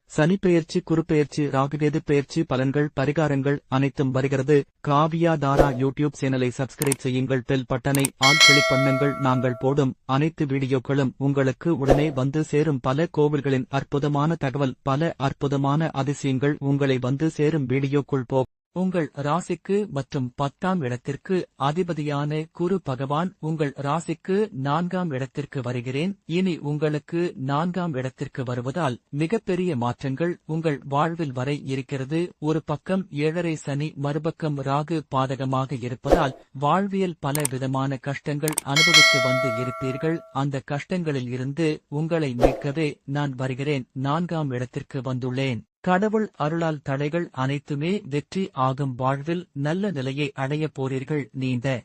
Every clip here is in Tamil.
சனிப்பெயர்ச்சி, குருப்பெயர்ச்சி, ராகுகேது பெயர்ச்சி பலன்கள், பரிகாரங்கள் அனைத்தும் வருகிறது. காவியா தாரா யூடியூப் சேனலை சப்ஸ்கிரைப் செய்யுங்கள். பெல் பட்டனை ஆல் கிளிக் பண்ணுங்கள். நாங்கள் போடும் அனைத்து வீடியோக்களும் உங்களுக்கு உடனே வந்து சேரும். பல கோவில்களின் அற்புதமான தகவல், பல அற்புதமான அதிசயங்கள் உங்களை வந்து சேரும். வீடியோக்குள் போ. உங்கள் ராசிக்கு மற்றும் 10ஆம் இடத்திற்கு அதிபதியான குரு பகவான் உங்கள் ராசிக்கு 4ஆம் இடத்திற்கு வருகிறேன். இனி உங்களுக்கு 4ஆம் இடத்திற்கு வருவதால் மிகப்பெரிய மாற்றங்கள் உங்கள் வாழ்வில் வரை இருக்கிறது. ஒரு பக்கம் 7.5 சனி, மறுபக்கம் ராகு பாதகமாக இருப்பதால் வாழ்வியல் பல விதமான கஷ்டங்கள் அனுபவித்து வந்து இருப்பீர்கள். அந்த கஷ்டங்களில் இருந்து உங்களை மீட்கவே நான் வருகிறேன். 4ஆம் இடத்திற்கு வந்துள்ளேன். கடவுள் அருளால் தடைகள் அனைத்துமே வெற்றி ஆகும். வாழ்வில் நல்ல நிலையை அடையப் போறீர்கள். நீண்ட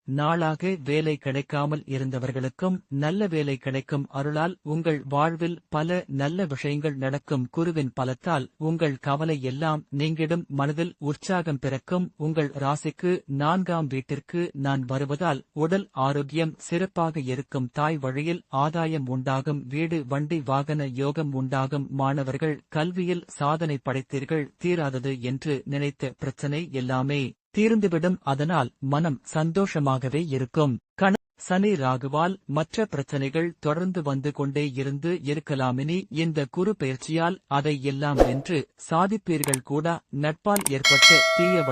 நாளாக வேலை கிடைக்காமல் இருந்தவர்களுக்கும் நல்ல வேலை கிடைக்கும். அருளால் உங்கள் வாழ்வில் பல நல்ல விஷயங்கள் நடக்கும். குருவின் பலத்தால் உங்கள் கவலை எல்லாம் நீங்கிடும். மனதில் உற்சாகம் பிறக்கும். உங்கள் ராசிக்கு 4ஆம் வீட்டிற்கு நான் வருவதால் உடல் ஆரோக்கியம் சிறப்பாக இருக்கும். தாய் வழியில் ஆதாயம் உண்டாகும். வீடு, வண்டி, வாகன யோகம் உண்டாகும். மாணவர்கள் கல்வியில் சாதனை படைத்தீர்கள். தீராதது என்று நினைத்த பிரச்சனை எல்லாமே தீர்ந்துவிடும். அதனால் மனம் சந்தோஷமாகவே இருக்கும். சனி ராகுவால் மற்ற பிரச்சனைகள் தொடர்ந்து வந்து கொண்டே இருக்கலாமினி இந்த குரு பெயர்ச்சியால் அதை எல்லாம் வென்று சாதிப்பீர்கள் கூட. நட்பால் ஏற்பட்ட தீய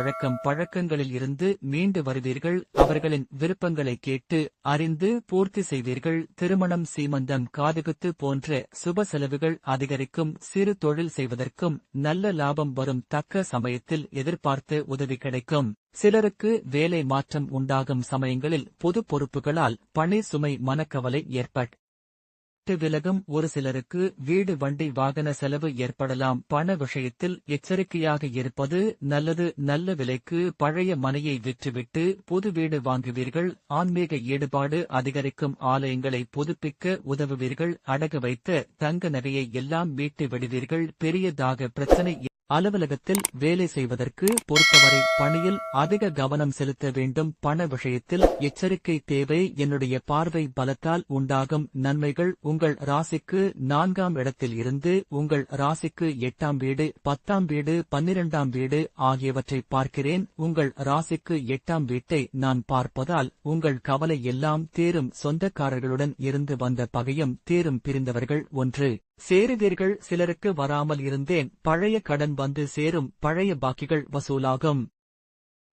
பழக்கங்களில் இருந்து மீண்டு வருவீர்கள். அவர்களின் விருப்பங்களை கேட்டு அறிந்து பூர்த்தி செய்வீர்கள். திருமணம், சீமந்தம், காதுகுத்து போன்ற சுப செலவுகள் அதிகரிக்கும். சிறு தொழில் செய்வதற்கும் நல்ல லாபம் வரும். தக்க சமயத்தில் எதிர்பார்த்த உதவி கிடைக்கும். சிலருக்கு வேலை மாற்றம் உண்டாகும். சமயங்களில் பொது பொறுப்புகளால் பணி சுமை, மனக்கவலை ஏற்பட்டு விலகும். ஒரு சிலருக்கு வீடு, வண்டி, வாகன செலவு ஏற்படலாம். பண விஷயத்தில் எச்சரிக்கையாக இருப்பது நல்லது. நல்ல விலைக்கு பழைய மனையை விற்றுவிட்டு புது வீடு வாங்குவீர்கள். ஆன்மீக ஈடுபாடு அதிகரிக்கும். ஆலயங்களை புதுப்பிக்க உதவுவீர்கள். அடகு வைத்த தங்க நகையை எல்லாம் மீட்டு விடுவீர்கள். பெரியதாக பிரச்சனை. அலுவலகத்தில் வேலை செய்வதற்கு பொறுத்தவரை பணியில் அதிக கவனம் செலுத்த வேண்டும். பண விஷயத்தில் எச்சரிக்கை தேவை. என்னுடைய பார்வை பலத்தால் உண்டாகும் நன்மைகள். உங்கள் ராசிக்கு 4ஆம் இடத்தில் இருந்து உங்கள் ராசிக்கு 8ஆம் வீடு, 10ஆம் வீடு, 12ஆம் வீடு ஆகியவற்றை பார்க்கிறேன். உங்கள் ராசிக்கு 8ஆம் வீட்டை நான் பார்ப்பதால் உங்கள் கவலை எல்லாம் தீரும். சொந்தக்காரர்களுடன் இருந்து வந்த பகையும் தீரும். பிரிந்தவர்கள் ஒன்று சேருவீர்கள். சிலருக்கு வராமல் இருந்தேன் பழைய கடன் வந்து சேரும். பழைய பாக்கிகள் வசூலாகும்.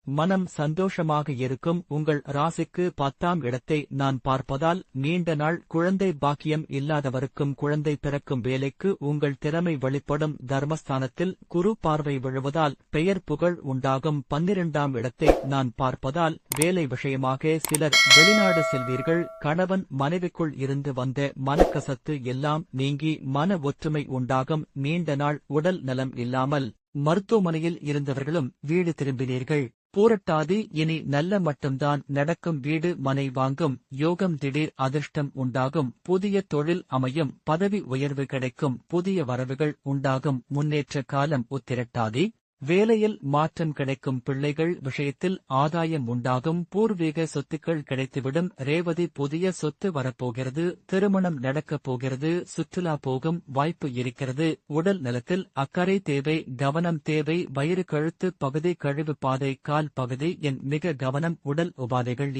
மனம் சந்தோஷமாக இருக்கும். உங்கள் ராசிக்கு 10ஆம் இடத்தை நான் பார்ப்பதால் நீண்ட நாள் குழந்தை பாக்கியம் இல்லாதவருக்கும் குழந்தை பிறக்கும். வேலைக்கு உங்கள் திறமை வெளிப்படும். தர்மஸ்தானத்தில் குரு பார்வை விழுவதால் பெயர் புகழ் உண்டாகும். 12ஆம் இடத்தை நான் பார்ப்பதால் வேலை விஷயமாக சிலர் வெளிநாடு செல்வீர்கள். கணவன் மனைவிக்குள் இருந்து வந்த மனக்கசத்து எல்லாம் நீங்கி மன ஒற்றுமை உண்டாகும். நீண்ட நாள் உடல் நலம் இல்லாமல் மருத்துவமனையில் இருந்தவர்களும் வீடு திரும்பினீர்கள். பூரட்டாதி இனி நல்ல மட்டும்தான் நடக்கும். வீடு, மனை வாங்கும் யோகம். திடீர் அதிர்ஷ்டம் உண்டாகும். புதிய தொழில் அமையும். பதவி உயர்வு கிடைக்கும். புதிய வரவுகள் உண்டாகும். முன்னேற்ற காலம். உத்திரட்டாதி வேலையில் மாற்றம் கிடைக்கும். பிள்ளைகள் விஷயத்தில் ஆதாயம் உண்டாகும். பூர்வீக சொத்துக்கள் கிடைத்துவிடும். ரேவதி புதிய சொத்து வரப்போகிறது. திருமணம் நடக்கப் போகிறது. சுற்றுலா போகும் வாய்ப்பு இருக்கிறது. உடல் நலத்தில் அக்கறை தேவை, கவனம் தேவை. வயிறு, கழுத்து பகுதி, கழிவு பாதை, கால் பகுதி என் மிக கவனம். உடல் உபாதைகள்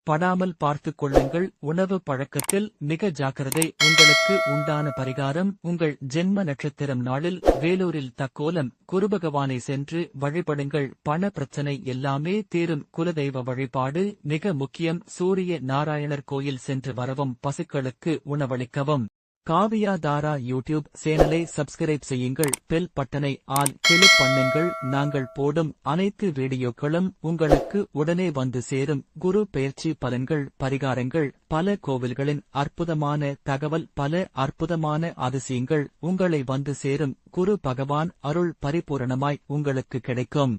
படாமல் பார்த்துக் கொள்ளுங்கள். உணவு பழக்கத்தில் மிக ஜாக்கிரதை. உங்களுக்கு உண்டான பரிகாரம். உங்கள் ஜென்ம நட்சத்திரம் நாளில் வேலூரில் தக்கோலம் குருபகவானை சென்று வழிபடுங்கள். பண பிரச்சனை எல்லாமே தீரும். குலதெய்வ வழிபாடு மிக முக்கியம். சூரிய நாராயணர் கோயில் சென்று வரவும். பசுக்களுக்கு உணவளிக்கவும். காவியா தாரா யூடியூப் சேனலை சப்ஸ்கிரைப் செய்யுங்கள். பெல் பட்டனை ஆல் கிளிக் பண்ணுங்கள். நாங்கள் போடும் அனைத்து வீடியோக்களும் உங்களுக்கு உடனே வந்து சேரும். குரு பெயர்ச்சி பலன்கள், பரிகாரங்கள், பல கோவில்களின் அற்புதமான தகவல், பல அற்புதமான அதிசயங்கள் உங்களை வந்து சேரும். குரு பகவான் அருள் பரிபூரணமாய் உங்களுக்கு கிடைக்கும்.